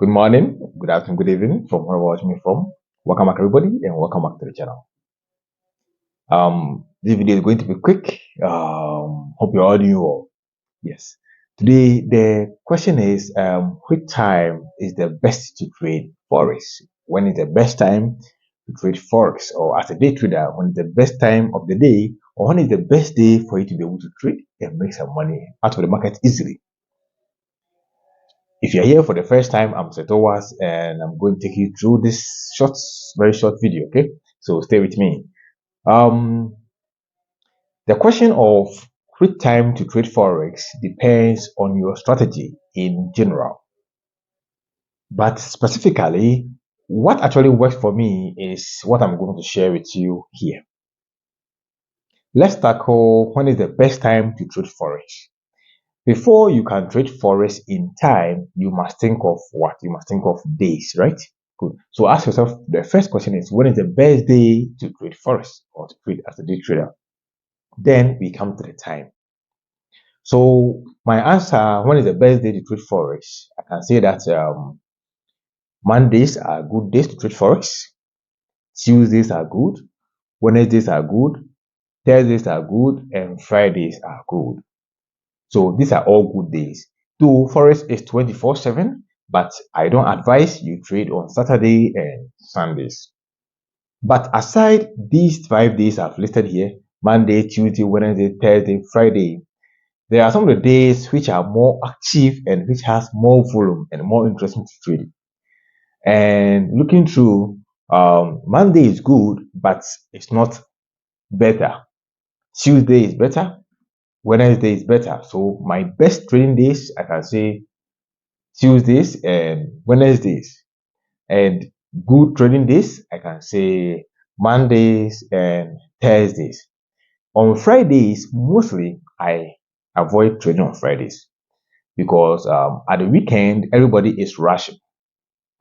Good morning, good afternoon, good evening from wherever you're watching me from. Welcome back, everybody, and welcome back to the channel. This video is going to be quick. Hope you're all doing well. Yes. Today, the question is, which time is the best to trade Forex? When is the best time to trade Forex? Or as a day trader, when is the best time of the day? Or when is the best day for you to be able to trade and make some money out of the market easily? If you're here for the first time, I'm Setowas, and I'm going to take you through this very short video. Okay, so stay with me. The question of which time to trade Forex depends on your strategy in general, but specifically, what actually works for me is what I'm going to share with you here. Let's tackle when is the best time to trade Forex. Before you can trade Forex in time, you must think of what? You must think of days, right? Good. So ask yourself, the first question is, when is the best day to trade Forex or to trade as a day trader? Then we come to the time. So my answer, when is the best day to trade Forex? I can say that Mondays are good days to trade Forex. Tuesdays are good. Wednesdays are good. Thursdays are good. And Fridays are good. So these are all good days. Though Forex is 24/7, but I don't advise you trade on Saturday and Sundays. But aside these 5 days I've listed here, Monday, Tuesday, Wednesday, Thursday, Friday, there are some of the days which are more active and which has more volume and more interesting to trade. And looking through, Monday is good, but it's not better. Tuesday is better. Wednesday is better. So my best trading days, I can say Tuesdays and Wednesdays. And good trading days, I can say Mondays and Thursdays. On Fridays, mostly I avoid trading on Fridays because at the weekend, everybody is rushing.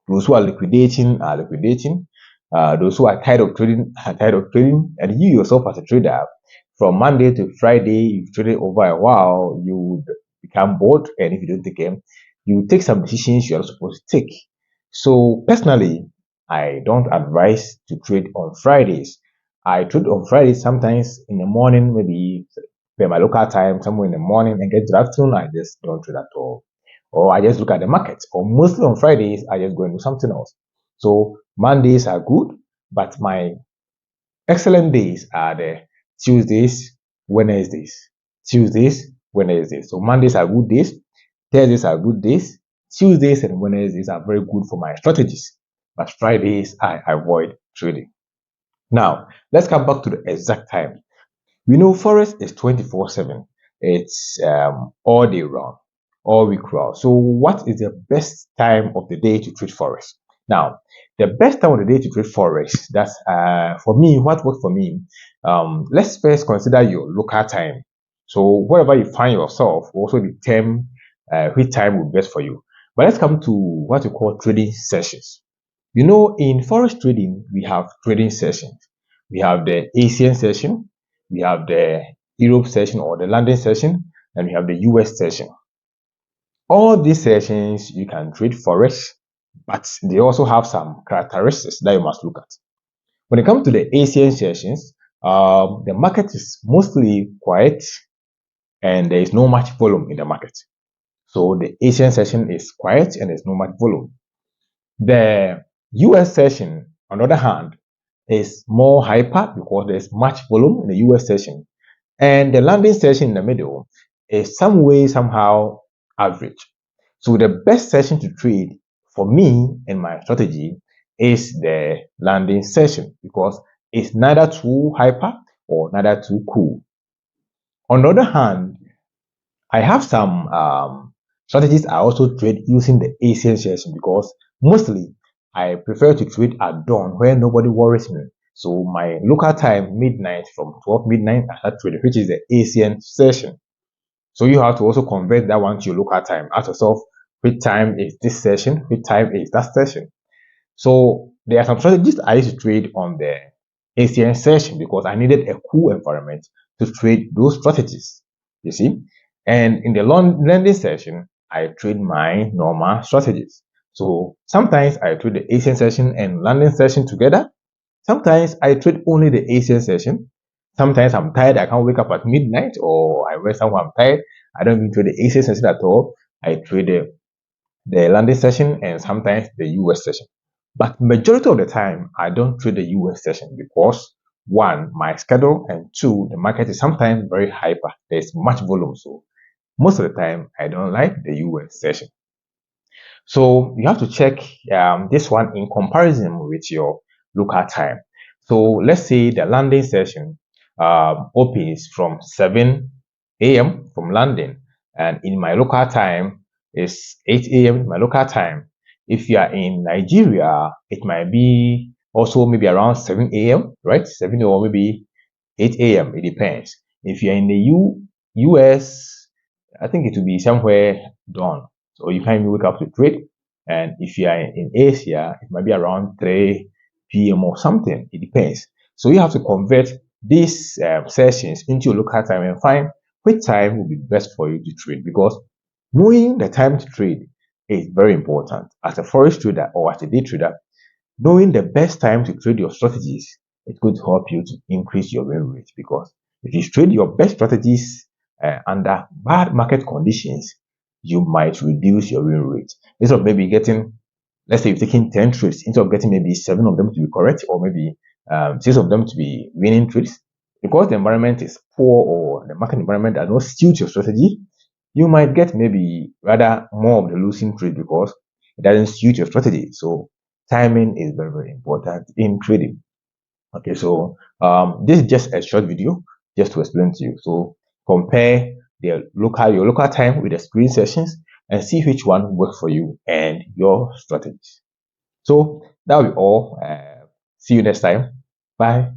Those who are liquidating are liquidating. Those who are tired of trading are tired of trading. And you yourself as a trader, from Monday to Friday, you've traded over a while, you would become bored. And if you don't take them, you take some decisions you're not supposed to take. So personally, I don't advise to trade on Fridays. I trade on Fridays sometimes in the morning, maybe by my local time, somewhere in the morning, and get to the afternoon, I just don't trade at all. Or I just look at the market. Or mostly on Fridays, I just go and do something else. So Mondays are good, but my excellent days are the Tuesdays, Wednesdays. Tuesdays, Wednesdays. So Mondays are good days, Thursdays are good days, Tuesdays and Wednesdays are very good for my strategies. But Fridays, I avoid trading. Now, let's come back to the exact time. We know Forex is 24/7. It's all day round, all week round. So what is the best time of the day to trade Forex? Now, the best time of the day to trade Forex, that's for me, what works for me, let's first consider your local time. So wherever you find yourself will also determine which time will be best for you. But let's come to what we call trading sessions. You know, in Forex trading, we have trading sessions. We have the Asian session, we have the Europe session or the London session, and we have the US session. All these sessions, you can trade Forex, but they also have some characteristics that you must look at. When it comes to the Asian sessions, the market is mostly quiet and there is no much volume in the market. So the Asian session is quiet and there's no much volume. The US session, on the other hand, is more hyper because there's much volume in the US session. And the London session in the middle is some way, somehow average. So the best session to trade for me and my strategy is the London session because it's neither too hyper or neither too cool. On the other hand, I have some strategies I also trade using the Asian session because mostly I prefer to trade at dawn where nobody worries me. So my local time, midnight, from 12 midnight, I start trading, which is the Asian session. So you have to also convert that one to your local time. Ask yourself, which time is this session? Which time is that session? So there are some strategies I used to trade on the Asian session because I needed a cool environment to trade those strategies. You see? And in the London session, I trade my normal strategies. So sometimes I trade the Asian session and London session together. Sometimes I trade only the Asian session. Sometimes I'm tired, I can't wake up at midnight, or I wake up, I'm tired, I don't even trade the Asian session at all. I trade the London session and sometimes the US session. But majority of the time, I don't trade the US session because one, my schedule, and two, the market is sometimes very hyper. There's much volume, so most of the time I don't like the US session. So you have to check this one in comparison with your local time. So let's say the London session opens from 7 a.m. from London, and in my local time is 8 a.m. in my local time. If you are in Nigeria, it might be also maybe around 7 a.m., right? 7 or maybe 8 a.m. It depends. If you're in the US, I think it will be somewhere dawn. So you can't even wake up to trade. And if you are in Asia, it might be around 3 p.m. or something. It depends. So you have to convert these sessions into your local time and find which time will be best for you to trade, because knowing the time to trade is very important. As a forex trader or as a day trader, knowing the best time to trade your strategies is going to help you to increase your win rate, because if you trade your best strategies under bad market conditions, you might reduce your win rate. Instead of maybe getting, let's say you've taken 10 trades, instead of getting maybe 7 of them to be correct, or maybe 6 of them to be winning trades, because the environment is poor or the market environment does not suit your strategy, you might get maybe rather more of the losing trade because it doesn't suit your strategy. So timing is very, very important in trading. Okay, so this is just a short video just to explain to you. So compare your local time with the screen sessions and see which one works for you and your strategies. So that will be all. See you next time. Bye.